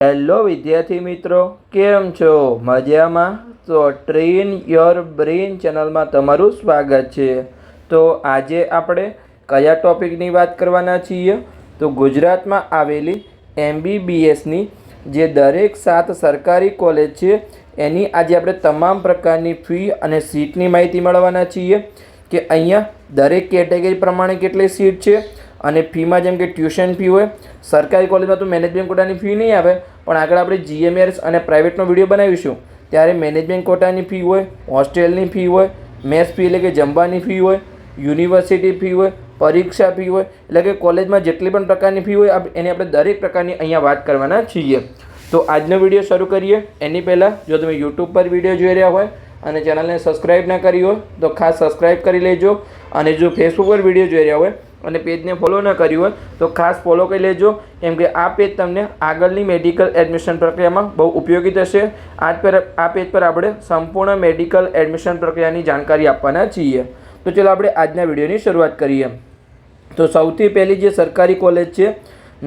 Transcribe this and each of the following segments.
Hello વિદ્યાર્થી મિત્રો, કેમ છો? મજામાં? તો ટ્રેન યોર બ્રેન ચેનલમાં તમારું સ્વાગત છે। તો આજે આપણે કયા ટોપિકની વાત કરવાના છીએ? તો ગુજરાતમાં આવેલી MBBSની જે દરેક 7 સરકારી કોલેજ છે એની આજે આપણે તમામ પ્રકારની ફી અને સીટની માહિતી મેળવવાના છીએ કે અહીંયા દરેક કેટેગરી પ્રમાણે કેટલી સીટ છે અને ફીમાં જેમ કે ટ્યુશન ફી હોય, સરકારી કોલેજમાં તો મેનેજમેન્ટ કોટાની ફી નહીં આવે, પણ આગળ આપણે GMARS અને પ્રાઇવેટનો વિડીયો બનાવીશું ત્યારે મેનેજમેન્ટ કોટાની ફી હોય, હોસ્ટેલની ફી હોય, મેસ ફી એટલે કે જમવાની ફી હોય, યુનિવર્સિટી ફી હોય, પરીક્ષા ફી હોય, એટલે કે કોલેજમાં જેટલી પણ પ્રકારની ફી હોય એની આપણે દરેક પ્રકારની અહીંયા વાત કરવાના છીએ। તો આજનો વિડીયો શરૂ કરીએ એની પહેલાં જો તમે યુટ્યુબ પર વિડીયો જોઈ રહ્યા હોય અને ચેનલને સબસ્ક્રાઈબ ના કરી હોય તો ખાસ સબસ્ક્રાઈબ કરી લેજો, અને જો ફેસબુક પર વિડીયો જોઈ રહ્યા હોય અને પેજને ફોલો ન કર્યું હોય તો ખાસ ફોલો કરી લેજો, કેમ કે આ પેજ તમને આગળની મેડિકલ એડમિશન પ્રક્રિયામાં બહુ ઉપયોગી થશે। આ પેજ પર આપણે સંપૂર્ણ મેડિકલ એડમિશન પ્રક્રિયાની જાણકારી આપવાના છીએ। તો ચાલો આપણે આજના વિડીયોની શરૂઆત કરીએ। તો સૌથી પહેલી જે સરકારી કોલેજ છે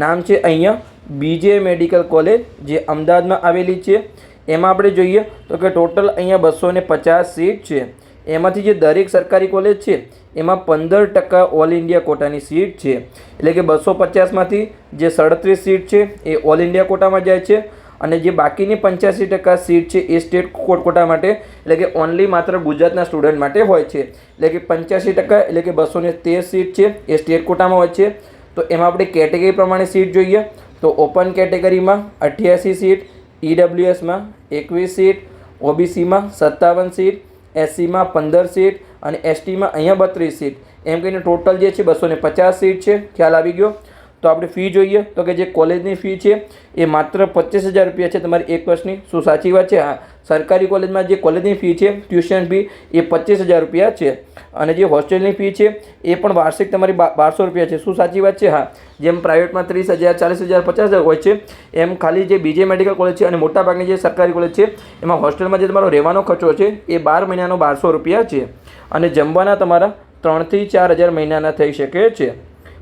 નામ છે અહીંયા BJ મેડિકલ કોલેજ, જે અમદાવાદમાં આવેલી છે। એમાં આપણે જોઈએ તો કે ટોટલ અહીંયા 250 સીટ છે। એમાંથી જે દરેક સરકારી કોલેજ છે એમાં 15% ઓલ ઇન્ડિયા કોટાની સીટ છે, એટલે કે 250માંથી જે 37 સીટ છે એ ઓલ ઇન્ડિયા કોટામાં જાય છે અને જે બાકીની 85% સીટ છે એ સ્ટેટ કોટા માટે, એટલે કે ઓનલી માત્ર ગુજરાતના સ્ટુડન્ટ માટે હોય છે। એટલે કે 85% એટલે કે 213 સીટ છે એ સ્ટેટ કોટામાં હોય છે। તો એમાં આપણે કેટેગરી પ્રમાણે સીટ જોઈએ તો ઓપન કેટેગરીમાં 88 સીટ, EWSમાં 21 સીટ, OBCમાં 57 સીટ, SCમાં 15 સીટ અને STમાં અહીંયા 32 સીટ, એમ કહીને ટોટલ જે છે 250 સીટ છે। ખ્યાલ આવી ગયો? તો આપણે ફી જોઈએ તો કે જે કોલેજની ફી છે એ માત્ર 25,000 રૂપિયા છે તમારી એક વર્ષની। શું સાચી વાત છે? હા, સરકારી કોલેજમાં જે કોલેજની ફી છે ટ્યુશન ફી એ 25,000 રૂપિયા છે, અને જે હોસ્ટેલની ફી છે એ પણ વાર્ષિક તમારી 1200 રૂપિયા છે। શું સાચી વાત છે? હા, જેમ પ્રાઇવેટમાં 30,000, 40,000, 50,000 હોય છે એમ ખાલી જે BJ મેડિકલ કોલેજ છે અને મોટાભાગની જે સરકારી કોલેજ છે એમાં હોસ્ટેલમાં જે તમારો રહેવાનો ખર્ચો છે એ 12 મહિનાનો 1200 રૂપિયા છે, અને જમવાના તમારા 3,000 થી 4,000 મહિનાના થઈ શકે છે।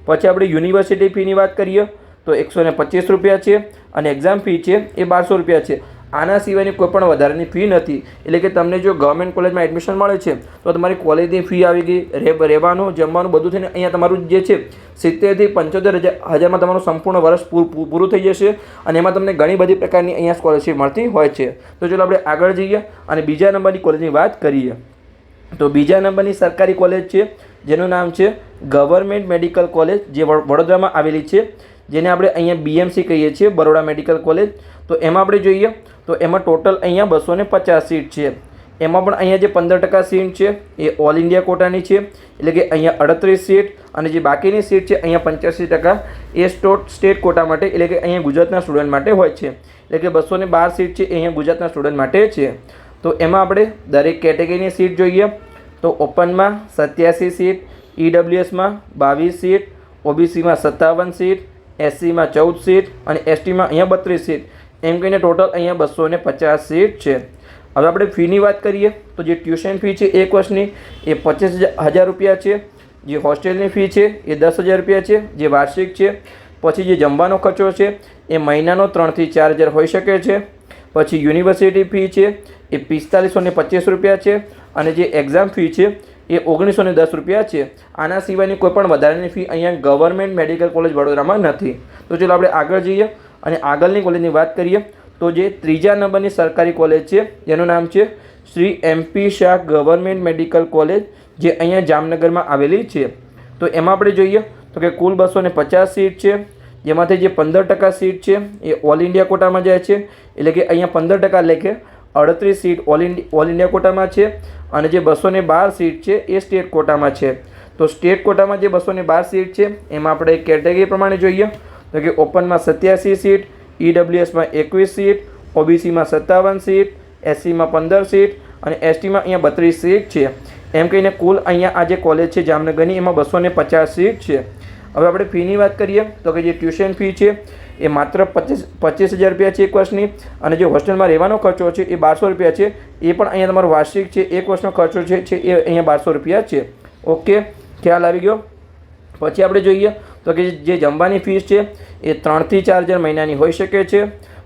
પછી આપણે યુનિવર્સિટી ફીની વાત કરીએ તો 125 રૂપિયા છે અને એક્ઝામ ફી છે એ 1200 રૂપિયા છે। આના સિવાયની કોઈ પણ વધારાની ફી નથી, એટલે કે તમને જો ગવર્મેન્ટ કોલેજમાં એડમિશન મળે છે તો તમારી કોલેજની ફી આવી ગઈ, રહેવાનું, જમવાનું બધું થઈને અહીંયા તમારું જે છે 70,000 થી 75,000માં તમારું સંપૂર્ણ વર્ષ પૂરું થઈ જશે, અને એમાં તમને ઘણી બધી પ્રકારની અહીંયા સ્કોલરશીપ મળતી હોય છે। તો ચાલો આપણે આગળ જઈએ અને બીજા નંબરની કોલેજની વાત કરીએ। તો બીજા નંબરની સરકારી કોલેજ છે જેનું નામ છે ગવર્મેન્ટ મેડિકલ કોલેજ, જે વડોદરામાં આવેલી છે, જેને આપણે અહીંયા BMC કહીએ છીએ, બરોડા મેડિકલ કોલેજ। તો એમાં આપણે જોઈએ તો એમાં ટોટલ અહીંયા 250 સીટ છે। એમાં પણ અહીંયા જે 15% સીટ છે એ ઓલ ઇન્ડિયા કોટાની છે, એટલે કે અહીંયા 38 સીટ, અને જે બાકીની સીટ છે અહીંયા 85% એ સ્ટેટ કોટા માટે, એટલે કે અહીંયા ગુજરાતના સ્ટુડન્ટ માટે હોય છે, એટલે કે 212 સીટ છે એ અહીંયા ગુજરાતના સ્ટુડન્ટ માટે છે। તો એમાં આપણે દરેક કેટેગરીની સીટ જોઈએ તો ઓપનમાં 87 સીટ, EWSમાં 22 સીટ, OBCમાં 57 સીટ, SCમાં 14 સીટ અને STમાં અહીંયા 32 સીટ, એમ કહીને ટોટલ અહીંયા 250 સીટ છે। હવે આપણે ફીની વાત કરીએ તો જે ટ્યુશન ફી છે એક વર્ષની એ 25,000 રૂપિયા છે, જે હોસ્ટેલની ફી છે એ 10,000 રૂપિયા છે જે વાર્ષિક છે। પછી જે જમવાનો ખર્ચો છે એ મહિનાનો 3,000 થી 4,000 હોઈ શકે છે। પછી યુનિવર્સિટી ફી છે એ 4,525 રૂપિયા છે, અને જે એક્ઝામ ફી છે એ 1,910 રૂપિયા છે। આના સિવાયની કોઈ પણ વધારાની ફી અહીંયા ગવર્મેન્ટ મેડિકલ કોલેજ વડોદરામાં નથી। તો ચાલો આપણે આગળ જઈએ અને આગળની કોલેજની વાત કરીએ તો જે ત્રીજા નંબરની સરકારી કોલેજ છે જેનું નામ છે Shri MP Shah government medical college, જે અહીંયા જામનગરમાં આવેલી છે। તો એમાં આપણે જોઈએ તો કે કુલ 250 સીટ છે, જેમાંથી જે 15% સીટ છે એ ઓલ ઇન્ડિયા કોટામાં જાય છે, એટલે કે અહીંયા 15% લેખે 38 સીટ ઓલ ઇન્ડિયા કોટામાં છે, અને જે 212 સીટ છે એ સ્ટેટ કોટામાં છે। તો સ્ટેટ કોટામાં જે 212 સીટ છે એમાં આપણે કેટેગરી પ્રમાણે જોઈએ તો કે ઓપનમાં 87 સીટ, EWSમાં 21 સીટ, OBCમાં 57 સીટ, SCમાં 15 સીટ અને STમાં અહીંયા 32 સીટ છે, એમ કહીને કુલ અહીંયા આ જે કોલેજ છે જામનગરની એમાં 250 સીટ છે। હવે આપણે ફીની વાત કરીએ તો કે જે ટ્યુશન ફી છે એ માત્ર 25,000 રૂપિયા છે એક વર્ષની, અને જે હોસ્ટેલમાં રહેવાનો ખર્ચો છે એ 1200 રૂપિયા છે, એ પણ અહીંયા તમારો વાર્ષિક છે, એક વર્ષનો ખર્ચો છે એ અહીંયા 1200 રૂપિયા છે। ઓકે, ખ્યાલ આવી ગયો? પછી આપણે જોઈએ તો કે જે જમવાની ફીસ છે એ 3,000 થી 4,000 મહિનાની હોઈ શકે છે।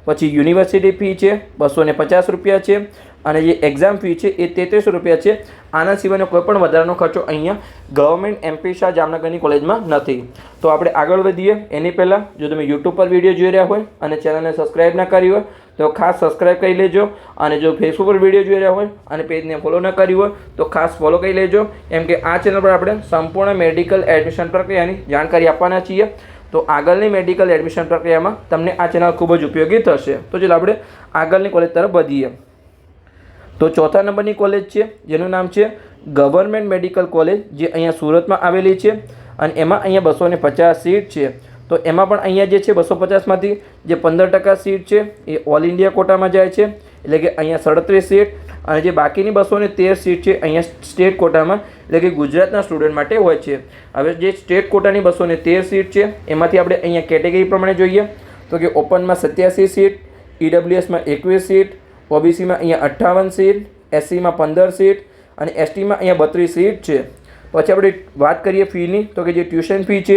પછી યુનિવર્સિટી ફી છે 250 રૂપિયા છે અને જે એક્ઝામ ફી છે એ 33 રૂપિયા છે. આના સિવાયનો કોઈ પણ વધારાનો ખર્ચો અહીંયા ગવર્મેન્ટ MP શાહ જામનગરની કોલેજમાં નથી. તો આપણે આગળ વધીએ એની પહેલાં જો તમે યુટ્યુબ પર વિડીયો જોઈ રહ્યા હોય અને ચેનલને સબસ્ક્રાઈબ ના કરી હોય તો ખાસ સબસ્ક્રાઈબ કરી લેજો. અને જો ફેસબુક પર વિડીયો જોઈ રહ્યા હોય અને પેજને ફોલો ન કર્યું હોય તો ખાસ ફોલો કરી લેજો. એમ કે આ ચેનલ પર આપણે સંપૂર્ણ મેડિકલ એડમિશન પ્રક્રિયાની જાણકારી આપવાના છીએ. તો આગળની મેડિકલ એડમિશન પ્રક્રિયામાં તમને આ ચેનલ ખૂબ જ ઉપયોગી થશે. તો ચાલો આપણે આગળની કોલેજ તરફ વધીએ. તો ચોથા નંબરની કોલેજ છે જેનું નામ છે ગવર્મેન્ટ મેડિકલ કોલેજ, જે અહીંયા સુરતમાં આવેલી છે અને એમાં અહીંયા 250 સીટ છે. તો એમાં પણ અહીંયા જે છે 250માંથી જે 15% સીટ છે એ ઓલ ઇન્ડિયા કોટામાં જાય છે, એટલે કે અહીંયા 37 સીટ, અને જે બાકીની 213 સીટ છે અહીંયા સ્ટેટ કોટામાં, એટલે કે ગુજરાતના સ્ટુડન્ટ માટે હોય છે. હવે જે સ્ટેટ કોટાની 213 સીટ છે એમાંથી આપણે અહીંયા કેટેગરી પ્રમાણે જોઈએ તો કે ઓપનમાં 87 સીટ, EWSમાં 21 સીટ, OBCમાં અહીંયા 58 સીટ, SCમાં 15 સીટ અને STમાં અહીંયા 32 સીટ છે. પછી આપણે વાત કરીએ ફીની તો કે જે ટ્યુશન ફી છે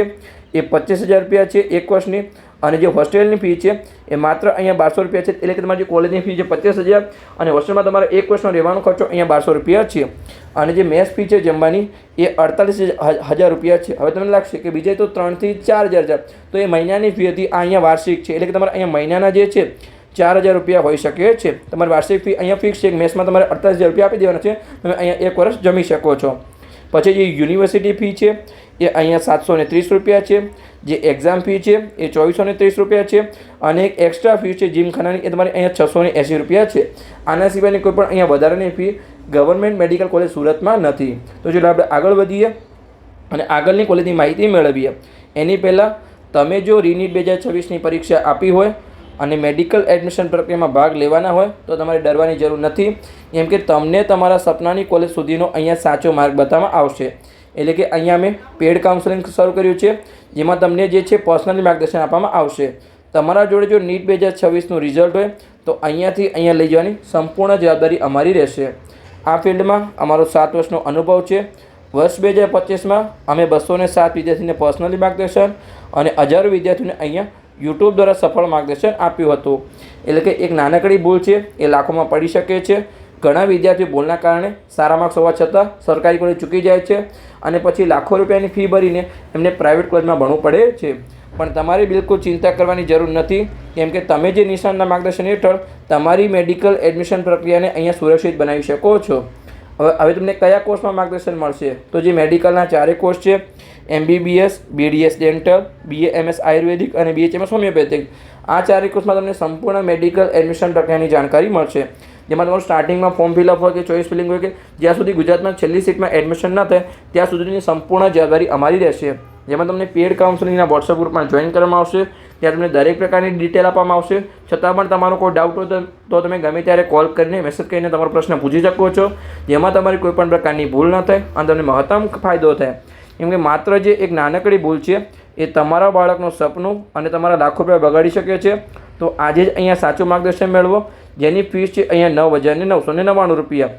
એ 25,000 રૂપિયા છે એક વર્ષની, અને જે હોસ્ટેલની ફી છે એ માત્ર અહીંયા 1200 રૂપિયા છે. એટલે કે તમારી જે કોલેજની ફી છે 25,000 અને હોસ્ટેલમાં તમારે એક વર્ષનો રહેવાનો ખર્ચો અહીંયા 1200 રૂપિયા છે. અને જે મેસ ફી છે જમવાની એ 48,000 રૂપિયા છે. હવે તમને લાગશે કે બીજે તો 3,000 થી 4,000 તો એ મહિનાની ફી હતી, આ અહીંયા વાર્ષિક છે, એટલે કે તમારે અહીંયા મહિનાના જે છે 4,000 રૂપિયા હોઈ શકે છે. તમારી વાર્ષિક ફી અહીંયા ફિક્સ છે, મેસમાં તમારે 48,000 રૂપિયા આપી દેવાના છે, તમે અહીંયા એક વર્ષ જમી શકો છો. પછી જે યુનિવર્સિટી ફી છે એ અહીંયા 730 રૂપિયા છે, જે એક્ઝામ ફી છે એ 2430 રૂપિયા છે, અને એક એક્સ્ટ્રા ફી છે જીમખાનાની એ તમારી અહીંયા 680 રૂપિયા છે. આના સિવાયની કોઈ પણ અહીંયા વધારાની ફી ગવર્મેન્ટ મેડિકલ કોલેજ સુરતમાં નથી. તો ચાલો આપણે આગળ વધીએ અને આગળની કોલેજની માહિતી મેળવીએ. એની પહેલાં તમે જો રીનીટ 2026ની પરીક્ષા આપી હોય અને મેડિકલ એડમિશન પ્રક્રિયામાં ભાગ લેવાના હોય તો તમારે ડરવાની જરૂર નથી. કેમ કે તમને તમારા સપનાની કોલેજ સુધીનો અહીંયા સાચો માર્ગ બતાવવામાં આવશે. એટલે કે અહીંયા અમે પેડ કાઉન્સેલિંગ શરૂ કર્યું છે, જેમાં તમને જે છે પર્સનલી માર્ગદર્શન આપવામાં આવશે. તમારા જોડે જો નીટ 2026નું રિઝલ્ટ હોય તો અહીંયાથી અહીંયા લઈ જવાની સંપૂર્ણ જવાબદારી અમારી રહેશે. આ ફિલ્ડમાં અમારો 7 વર્ષનો અનુભવ છે. વર્ષ 2025માં અમે 207 વિદ્યાર્થીને પર્સનલી માર્ગદર્શન અને હજારો વિદ્યાર્થીઓને અહીંયા યુટ્યુબ દ્વારા સફળ માર્ગદર્શન આપ્યું હતું. એટલે કે એક નાનકડી ભૂલ છે એ લાખોમાં પડી શકે છે. ઘણા વિદ્યાર્થીઓ ભૂલના કારણે સારા માર્ક્સ હોવા છતાં સરકારી કોલેજ ચૂકી જાય છે અને પછી લાખો રૂપિયાની ફી ભરીને એમને પ્રાઇવેટ કોલેજમાં ભણવું પડે છે. પણ તમારે બિલકુલ ચિંતા કરવાની જરૂર નથી, કેમ કે તમે જે નિષ્ણાતના માર્ગદર્શન હેઠળ તમારી મેડિકલ એડમિશન પ્રક્રિયાને અહીંયા સુરક્ષિત બનાવી શકો છો. હવે તમને કયા કોર્સમાં માર્ગદર્શન મળશે? તો જે મેડિકલના 4 કોર્સ છે, MBBS, BDS dental, BA MS આયુર્વેદિક અને BHMS હોમિયોપેથિક. આ 4 કોર્સમાં તમને સંપૂર્ણ મેડિકલ એડમિશન પ્રક્રિયાની જાણકારી મળશે, જેમાં તમારું સ્ટાર્ટિંગમાં ફોર્મ ફિલઅપ હોય કે ચોઇસ ફિલિંગ હોય કે જ્યાં સુધી ગુજરાતમાં છેલ્લી સીટમાં એડમિશન ન થાય ત્યાં સુધીની સંપૂર્ણ જવાબદારી અમારી રહેશે. જેમાં તમને પેડ કાઉન્સેલિંગના વોટ્સઅપ ગ્રુપમાં જોઈન કરવામાં આવશે. ત્યાં તમને દરેક પ્રકારની ડિટેલ આપવામાં આવશે. છતાં પણ તમારો કોઈ ડાઉટ હોય તો તમે ગમે ત્યારે કોલ કરીને મેસેજ કરીને તમારો પ્રશ્ન પૂછી શકો છો, જેમાં તમારી કોઈ પણ પ્રકારની ભૂલ ન થાય અને તમને મહત્તમ ફાયદો થાય. કેમ કે માત્ર જે એક નાનકડી ભૂલ છે એ તમારા બાળકનું સપનું અને તમારા લાખો રૂપિયા બગાડી શકે છે. તો આજે જ અહીંયા સાચું માર્ગદર્શન મેળવો, જેની ફીસ છે અહીંયા 9,999 રૂપિયા.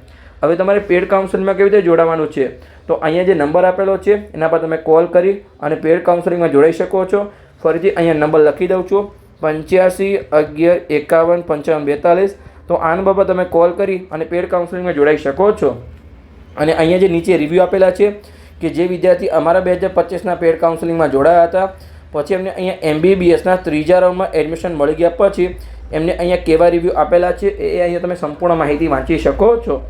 હવે તમારે પેડ કાઉન્સેલિંગમાં કેવી રીતે જોડાવાનું છે? તો અહીંયા જે નંબર આપેલો છે એના પર તમે કોલ કરી અને પેડ કાઉન્સેલિંગમાં જોડાઈ શકો છો. ફરીથી અહીંયા નંબર લખી દઉં છું, 85 11 51 55 42. તો આ નંબર પર તમે કોલ કરી અને પેડ કાઉન્સેલિંગમાં જોડાઈ શકો છો. અને અહીંયા જે નીચે રિવ્યૂ આપેલા છે કે જે વિદ્યાર્થી અમારા 2025ના પેડ કાઉન્સેલિંગમાં જોડાયા હતા, પછી એમને અહીંયા MBBSના 3જા રાઉન્ડમાં એડમિશન મળી ગયા પછી એમને અહીંયા કેવા રિવ્યૂ આપેલા છે એ અહીંયા તમે સંપૂર્ણ માહિતી વાંચી શકો છો.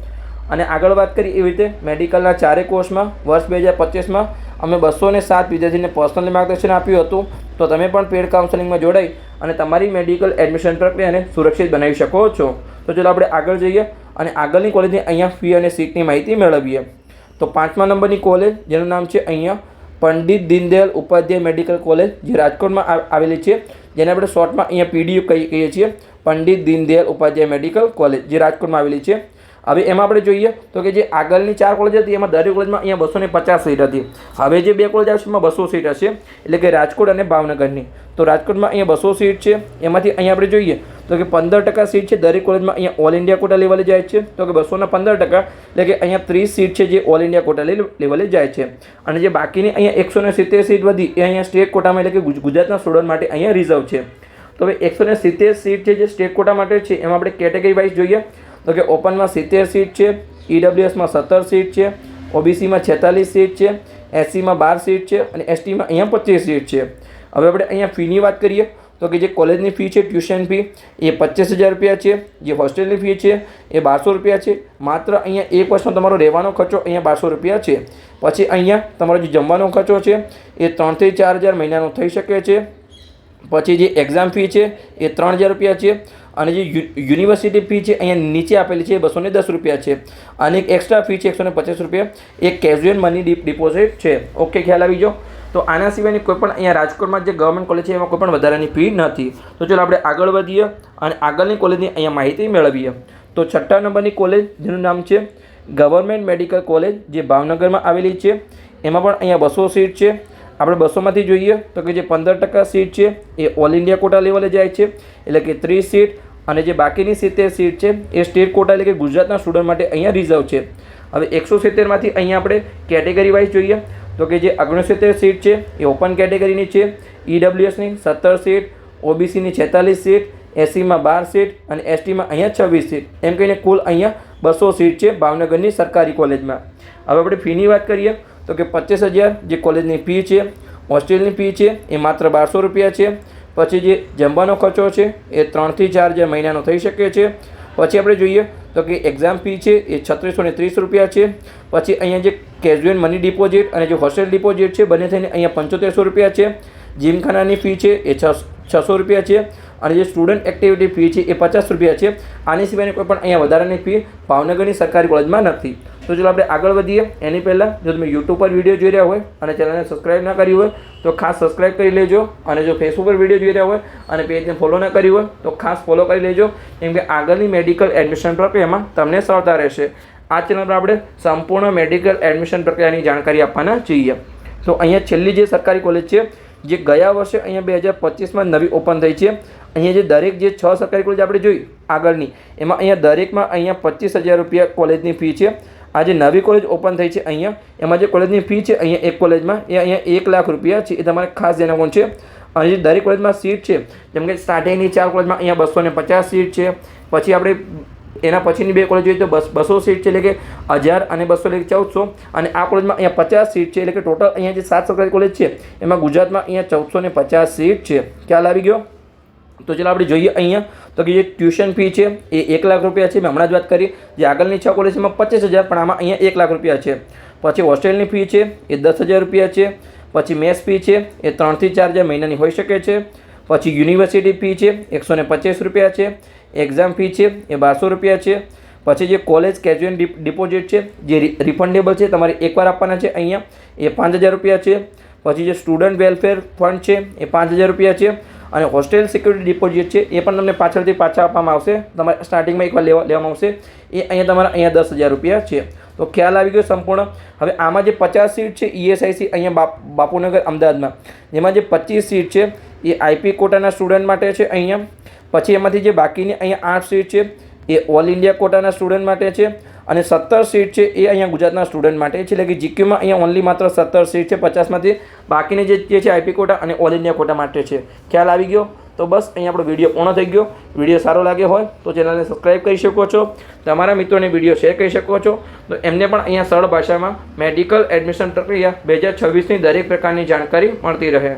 અને આગળ વાત કરી એવી રીતે મેડિકલના 4 કોર્સમાં વર્ષ 2025માં અમે 207 વિદ્યાર્થીને પર્સનલી માર્ગદર્શન આપ્યું હતું. તો તમે પણ પેડ કાઉન્સેલિંગમાં જોડાઈ અને તમારી મેડિકલ એડમિશન પ્રક્રિયાને સુરક્ષિત બનાવી શકો છો. તો ચાલો આપણે આગળ જઈએ અને આગળની કોલેજની અહીંયા ફી અને સીટની માહિતી મેળવીએ. તો 5મા નંબરની કોલેજ જેનું નામ છે અહીંયા પંડિત દીનદયાળ ઉપાધ્યાય મેડિકલ કોલેજ, જે રાજકોટમાં આવેલી છે, જેને આપણે શોર્ટમાં અહીંયા PDU કહીએ છીએ, પંડિત દીનદયાળ ઉપાધ્યાય મેડિકલ કોલેજ, જે રાજકોટમાં આવેલી છે. હવે એમાં આપણે જોઈએ તો કે જે આગળની 4 કોલેજ હતી એમાં દરેક કોલેજમાં અહીંયા 250 સીટ હતી. હવે જે 2 કોલેજ આવશે એમાં 200 સીટ હશે, એટલે કે રાજકોટ અને ભાવનગરની. તો રાજકોટમાં અહીંયા 200 સીટ છે. એમાંથી અહીંયા આપણે જોઈએ તો કે 15% સીટ છે દરેક કોલેજમાં અહીંયા ઓલ ઇન્ડિયા કોટા લેવલે જાય છે. તો કે 200ના 15%, એટલે કે અહીંયા 30 સીટ છે જે ઓલ ઇન્ડિયા કોટા લેવલે જાય છે. અને જે બાકીની અહીંયા 170 સીટ વધી એ અહીંયા સ્ટેટ કોટામાં, એટલે કે ગુજરાતના સ્ટુડન્ટ માટે અહીંયા રિઝર્વ છે. તો હવે 170 સીટ છે જે સ્ટેટ કોટા માટે છે એમાં આપણે કેટેગરી વાઇઝ જોઈએ તો કે ઓપનમાં 70 સીટ છે, ઈડબ્લ્યુએસમાં 17 સીટ છે, ઓબીસીમાં 46 સીટ છે, એસસીમાં 12 સીટ છે અને એસટીમાં અહીંયા 25 સીટ છે. હવે આપણે અહીંયા ફીની વાત કરીએ તો કે જે કોલેજની ફી છે ટ્યુશન ફી એ 25,000 રૂપિયા છે, જે હોસ્ટેલની ફી છે એ 1200 રૂપિયા છે. માત્ર અહીંયા એક વર્ષનો તમારો રહેવાનો ખર્ચો અહીંયા 1200 રૂપિયા છે. પછી અહીંયા તમારો જે જમવાનો ખર્ચો છે એ 3,000 થી 4,000 મહિનાનો થઈ શકે છે. પછી જે એક્ઝામ ફી છે એ 3,000 રૂપિયા છે અને જે યુનિવર્સિટી ફી છે અહીંયા નીચે આપેલી છે એ 210 રૂપિયા છે અને એક એક્સ્ટ્રા ફી છે 150 રૂપિયા, એક કેઝ્યુઅલ મની ડિપોઝિટ છે. ઓકે, ખ્યાલ આવી ગયો. તો આના સિવાયની કોઈ પણ અહીંયા રાજકોટમાં જે ગવર્મેન્ટ કોલેજ છે એમાં કોઈ પણ વધારાની ફી નથી. તો ચાલો આપણે આગળ વધીએ અને આગળની કોલેજની અહીંયા માહિતી મેળવીએ. તો 6 નંબરની કોલેજ જેનું નામ છે ગવર્મેન્ટ મેડિકલ કોલેજ, જે ભાવનગરમાં આવેલી છે. એમાં પણ અહીંયા 200 સીટ છે. આપણે 200માંથી જોઈએ તો કે જે 15% સીટ છે એ ઓલ ઇન્ડિયા કોટા લેવલે જાય છે, એટલે કે 30 સીટ, અને જે બાકીની 70 સીટ છે એ સ્ટેટ કોટા એટલે કે ગુજરાતના સ્ટુડન્ટ માટે અહીંયા રિઝર્વ છે. હવે 170માંથી અહીંયા આપણે કેટેગરી વાઇઝ જોઈએ તો કે જે 69 સીટ છે એ ઓપન કેટેગરીની છે, ઈડબ્લ્યુએસની 17 સીટ, ઓબીસીની 46 સીટ, એસસીમાં 12 સીટ અને એસટીમાં અહીંયા 26 સીટ, એમ કહીને કુલ અહીંયા 200 સીટ છે ભાવનગરની સરકારી કોલેજમાં. હવે આપણે ફીની વાત કરીએ તો કે 25,000 જે કોલેજની ફી છે, હોસ્ટેલની ફી છે એ માત્ર 1200 રૂપિયા છે. પછી જે જમવાનો ખર્ચો છે એ 3,000 થી 4,000 મહિનાનો થઈ શકે છે. પછી આપણે જોઈએ તો કે એક્ઝામ ફી છે એ 3630 રૂપિયા છે. પછી અહીંયા જે કેઝ્યુઅલ મની ડિપોઝિટ અને જે હોસ્ટેલ ડિપોઝિટ છે બંને થઈને અહીંયા 7500 રૂપિયા છે. જીમખાનાની ફી છે એ 600 રૂપિયા છે અને જે સ્ટુડન્ટ એક્ટિવિટી ફી છે એ 50 રૂપિયા છે. આની સિવાયની કોઈ પણ અહીંયા વધારાની ફી ભાવનગરની સરકારી કોલેજમાં નથી. તો ચાલો આપણે આગળ વધીએ. એની પહેલાં જો તમે યુટ્યુબ પર વિડીયો જોઈ રહ્યા હોય અને ચેનલને સબસ્ક્રાઈબ ના કરી હોય તો ખાસ સબસ્ક્રાઈબ કરી લેજો, અને જો ફેસબુક પર વિડીયો જોઈ રહ્યા હોય અને પેજને ફોલો ના કરી હોય તો ખાસ ફોલો કરી લેજો, કેમ કે આગળની મેડિકલ એડમિશન પ્રક્રિયામાં તમને સરળતા રહેશે. આ ચેનલ પર આપણે સંપૂર્ણ મેડિકલ એડમિશન પ્રક્રિયાની જાણકારી આપવાના છીએ. તો અહીંયા છેલ્લી જે સરકારી કોલેજ છે જે ગયા વર્ષે અહીંયા 2025માં નવી ઓપન થઈ છે, અહીંયા જે દરેક જે 6 સરકારી કોલેજ આપણે જોઈ આગળની એમાં અહીંયા દરેકમાં અહીંયા 25,000 રૂપિયા કોલેજની ફી છે. આ જે નવી કોલેજ ઓપન થઈ છે અહીંયા એમાં જે કોલેજની ફી છે અહીંયા એક કોલેજમાં એ અહીંયા 1 લાખ રૂપિયા છે, એ તમારે ખાસ ધ્યાન છે. અને જે દરેક કોલેજમાં સીટ છે જેમ કે સ્ટાર્ટિંગની 4 કોલેજમાં અહીંયા 250 સીટ છે. પછી આપણે એના પછીની 2 કોલેજ જોઈએ તો 200 સીટ છે, એટલે કે 1000 અને 200 એટલે કે 1400, અને આ કોલેજમાં અહીંયા 50 સીટ છે, એટલે કે ટોટલ અહીંયા જે 7 સરકારી કોલેજ છે એમાં ગુજરાતમાં અહીંયા 1450 સીટ છે. ખ્યાલ આવી ગયો. તો ચાલો આપણે જોઈએ અહીંયા તો કે જે ટ્યુશન ફી છે એ 1 લાખ રૂપિયા છે. મેં હમણાં જ વાત કરી જે આગળની 6 કોલેજમાં 25,000, પણ આમાં અહીંયા 1 લાખ રૂપિયા છે. પછી હોસ્ટેલની ફી છે એ 10,000 રૂપિયા છે. પછી મેસ ફી છે એ 3,000 થી 4,000 મહિનાની હોઈ શકે છે. પછી યુનિવર્સિટી ફી છે 125 રૂપિયા છે. એક્ઝામ ફી છે એ 1200 રૂપિયા છે. પછી જે કોલેજ કેઝ્યુઅલ ડિપોઝિટ છે જે રિફંડેબલ છે, તમારે એકવાર આપવાના છે અહીંયા, એ 5,000 રૂપિયા છે. પછી જે સ્ટુડન્ટ વેલફેર ફંડ છે એ 5,000 રૂપિયા છે. અને હોસ્ટેલ સિક્યુરિટી ડિપોઝિટ છે એ પણ તમને પાછળથી પાછા આપવામાં આવશે, તમારે સ્ટાર્ટિંગમાં એકવાર લેવામાં આવશે, એ અહીંયા તમારા અહીંયા 10,000 રૂપિયા છે. તો ખ્યાલ આવી ગયો સંપૂર્ણ. હવે આમાં જે 50 સીટ છે ઈએસઆઈસી અહીંયા બાપુનગર અમદાવાદમાં, જેમાં જે 25 સીટ છે એ આઈપી કોટાના સ્ટુડન્ટ માટે છે અહીંયા. પછી એમાંથી જે બાકીની અહીંયા 8 સીટ છે એ ઓલ ઇન્ડિયા કોટાના સ્ટુડન્ટ માટે છે, અને 17 સીટ છે એ અહીંયા ગુજરાતના સ્ટુડન્ટ માટે છે, એટલે કે જીક્યુમાં અહીંયા ઓનલી માત્ર 17 સીટ છે 50માંથી, બાકીની જે છે આઈપી કોટા અને ઓલ ઇન્ડિયા કોટા માટે છે. ખ્યાલ આવી ગયો. તો બસ અહીંયા આપણો વિડીયો પૂર્ણ થઈ ગયો. વિડીયો સારો લાગ્યો હોય તો ચેનલને સબસ્ક્રાઈબ કરી શકો છો, તમારા મિત્રોને વિડીયો શેર કરી શકો છો, તો એમને પણ અહીંયા સરળ ભાષામાં મેડિકલ એડમિશન પ્રક્રિયા 2026ની દરેક પ્રકારની જાણકારી મળતી રહે.